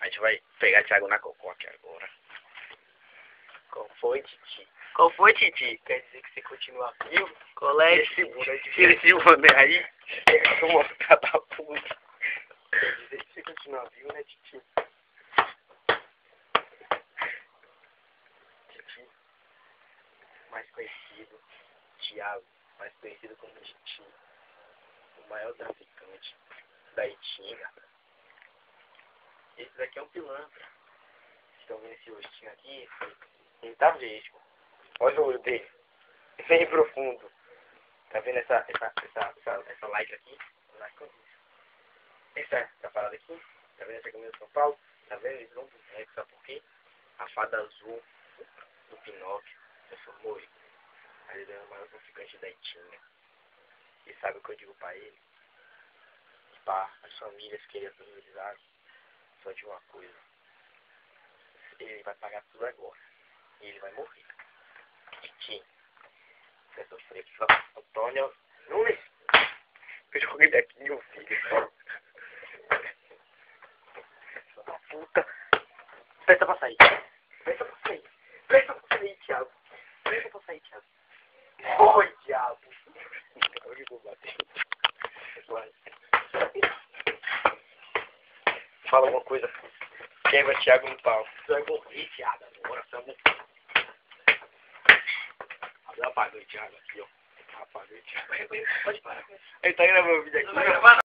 gente vai pegar Thiago na cocô aqui agora. Qual foi, Titi? Qual foi, Titi? Quer dizer que você continua vivo? Colete, tira esse boné aí. Eu vou mostrar da puta. Quer dizer que você continua vivo, né, Titi? Titi, mais conhecido, Thiago, mais conhecido como Titi, o maior traficante da Itinga. Esse daqui é um pilantra. Vocês estão vendo esse rostinho aqui? Ele tá vesgo. Olha o olho dele. Bem profundo. Tá vendo essa like aqui? Essa parada aqui? Tá vendo essa camisa de São Paulo? Tá vendo? Eles vão pro boneco, sabe por quê? A fada azul do Pinóquio transformou ele. Aí ele é o maior traficante da Itinga. E sabe o que eu digo pra ele? E pra as famílias que ele aterrorizaram, só de uma coisa. Ele vai pagar tudo agora. E ele vai morrer. Titi. Vai sofrer aqui. Antônio Nunes. Eu joguei daqui, meu filho. Da puta. Presta pra sair. Presta pra sair. Presta pra sair, Thiago. Presta pra sair, Thiago. Oi, diabo. Eu vou bater. Fala alguma coisa. Quebra Thiago no pau. Você vai morrer, Thiago, agora. Você vai morrer. Eu apaguei o Thiago aqui, ó. Apaguei, Thiago. Pode parar com isso. Ele tá gravando o vídeo aqui.